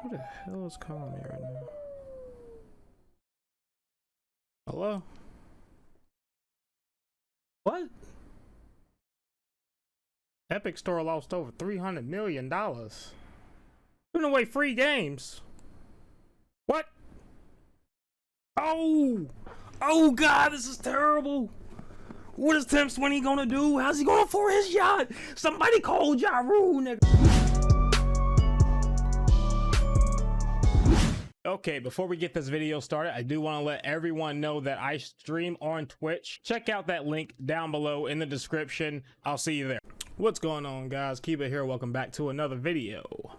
Who the hell is calling me right now? Hello? What? Epic Store lost over $300 million. Giving away free games. What? Oh! Oh God, this is terrible. What is Tim Sweeney gonna do? How's he gonna afford his yacht? Somebody call Ja Rule, nigga. Okay, before we get this video started, I do want to let everyone know that I stream on Twitch. Check out that link down below in the description. I'll see you there. What's going on, guys? Keep it here. Welcome back to another video.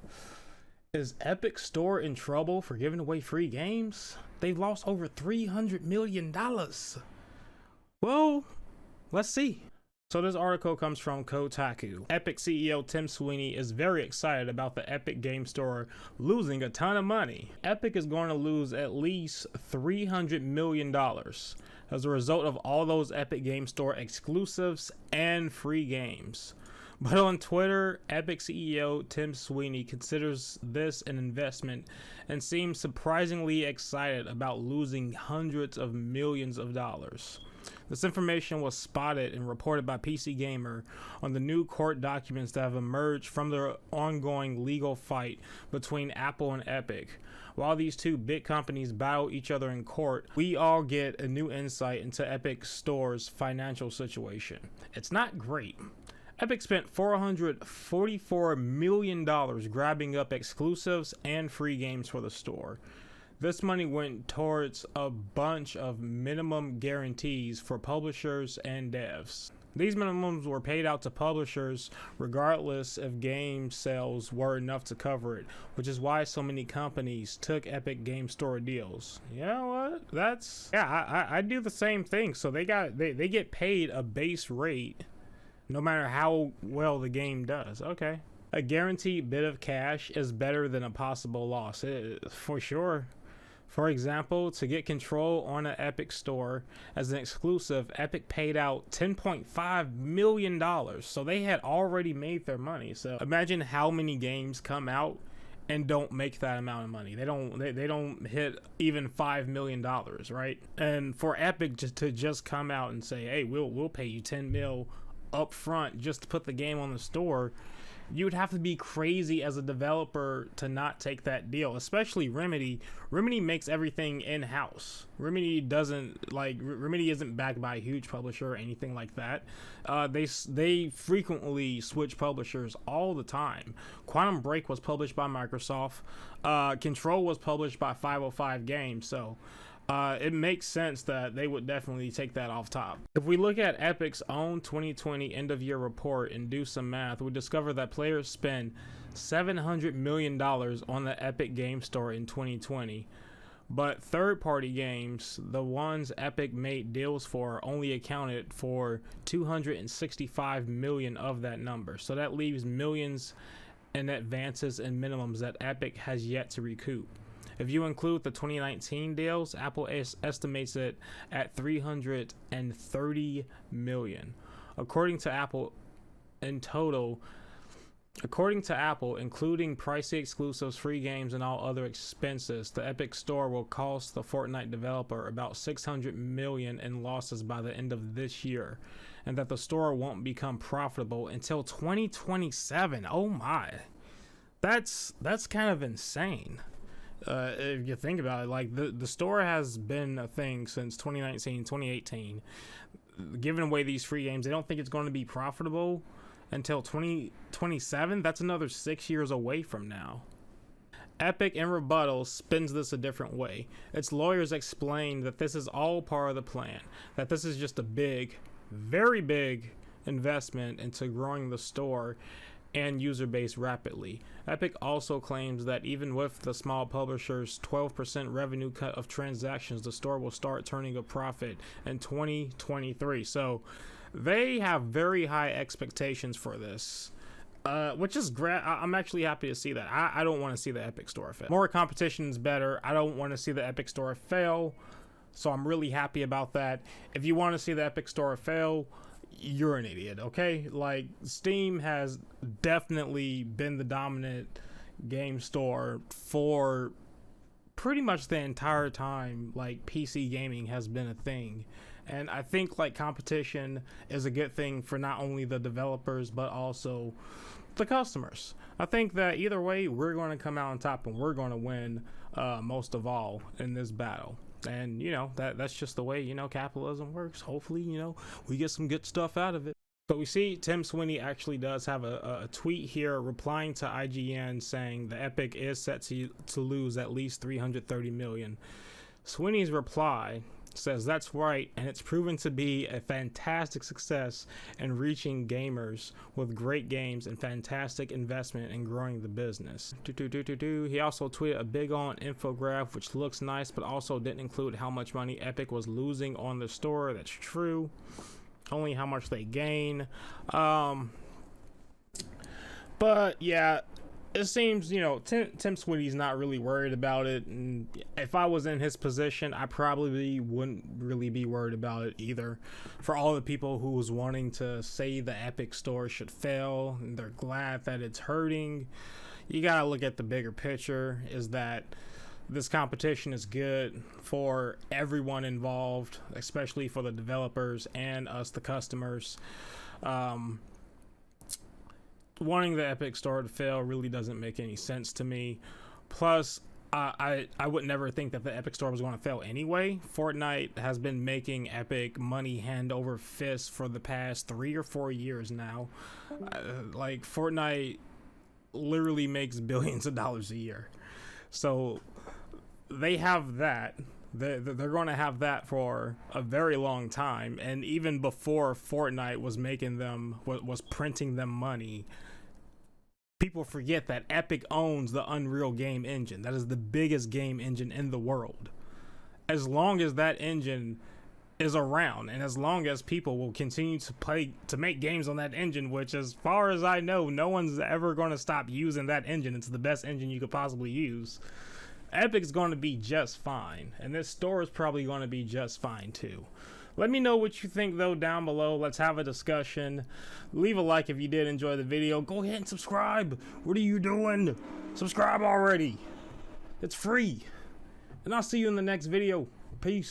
Is Epic Store in trouble for giving away free games? They've lost over $300 million. Well, let's see. So this article comes from Kotaku. Epic CEO Tim Sweeney is very excited about the Epic Game Store losing a ton of money. Epic is going to lose at least $300 million as a result of all those Epic Game Store exclusives and free games. But on Twitter, Epic CEO Tim Sweeney considers this an investment and seems surprisingly excited about losing hundreds of millions of dollars. This information was spotted and reported by PC Gamer on the new court documents that have emerged from the ongoing legal fight between Apple and Epic. While these two big companies battle each other in court, we all get a new insight into Epic Store's financial situation. It's not great. Epic spent $444 million grabbing up exclusives and free games for the store. This money went towards a bunch of minimum guarantees for publishers and devs. These minimums were paid out to publishers regardless if game sales were enough to cover it, which is why so many companies took Epic Game Store deals. You know what? I do the same thing. So they get paid a base rate no matter how well the game does. Okay. A guaranteed bit of cash is better than a possible loss, for sure. For example, to get control on an Epic Store as an exclusive, Epic paid out $10.5 million. So they had already made their money. So imagine how many games come out and don't make that amount of money. They don't hit even $5 million, right? And for Epic to just come out and say, hey, we'll pay you 10 mil up front just to put the game on the store, you would have to be crazy as a developer to not take that deal, especially Remedy. Remedy makes everything in-house. Remedy isn't backed by a huge publisher or anything like that. They frequently switch publishers all the time. Quantum Break was published by Microsoft. Control was published by 505 Games, so it makes sense that they would definitely take that off top. If we look at Epic's own 2020 end-of-year report and do some math, we discover that players spend $700 million on the Epic Game Store in 2020. But third-party games, the ones Epic made deals for, only accounted for $265 million of that number. So that leaves millions in advances and minimums that Epic has yet to recoup. If you include the 2019 deals, Apple estimates it at $330 million. According to Apple, including pricey exclusives, free games, and all other expenses, the Epic Store will cost the Fortnite developer about $600 million in losses by the end of this year, and that the store won't become profitable until 2027. Oh my, that's kind of insane. If you think about it, like the store has been a thing since 2019, 2018, giving away these free games. They don't think it's going to be profitable until 2027. That's another 6 years away from now. Epic in rebuttal spins this a different way. Its lawyers explain that this is all part of the plan, that this is just a big, very big investment into growing the store and user base rapidly. Epic also claims that even with the small publishers' 12% revenue cut of transactions, the store will start turning a profit in 2023. So they have very high expectations for this, which is great. I'm actually happy to see that. I don't want to see the Epic Store fail. More competition is better. I don't want to see the Epic Store fail, so I'm really happy about that. If you want to see the Epic Store fail, you're an idiot, okay? Like, Steam has definitely been the dominant game store for pretty much the entire time like PC gaming has been a thing. And I think like competition is a good thing for not only the developers but also the customers. I think that either way we're going to come out on top and we're going to win most of all in this battle. And you know, that's just the way, you know, capitalism works. Hopefully, you know, we get some good stuff out of it. So we see Tim Sweeney actually does have a tweet here replying to IGN saying the Epic is set to lose at least 330 million. Sweeney's reply says that's right, and it's proven to be a fantastic success in reaching gamers with great games and fantastic investment in growing the business. He also tweeted a big on infograph which looks nice but also didn't include how much money Epic was losing on the store. That's true. Only how much they gain. But yeah, it seems, you know, Tim Sweeney's not really worried about it, and if I was in his position, I probably wouldn't really be worried about it either. For all the people who was wanting to say the Epic store should fail and they're glad that it's hurting, you gotta look at the bigger picture, is that this competition is good for everyone involved, especially for the developers and us, the customers. Wanting the Epic store to fail really doesn't make any sense to me. Plus, I would never think that the Epic store was going to fail anyway. Fortnite has been making Epic money hand over fist for the past 3 or 4 years now. Like, Fortnite literally makes billions of dollars a year. So they have that. They're going to have that for a very long time. And even before Fortnite was making them, was printing them money, people forget that Epic owns the Unreal game engine. That is the biggest game engine in the world. As long as that engine is around, and as long as people will continue to make games on that engine, which as far as I know, no one's ever going to stop using that engine. It's the best engine you could possibly use. Epic's going to be just fine, and this store is probably going to be just fine too. Let me know what you think though down below. Let's have a discussion. Leave a like if you did enjoy the video. Go ahead and subscribe. What are you doing? Subscribe already. It's free. And I'll see you in the next video. Peace.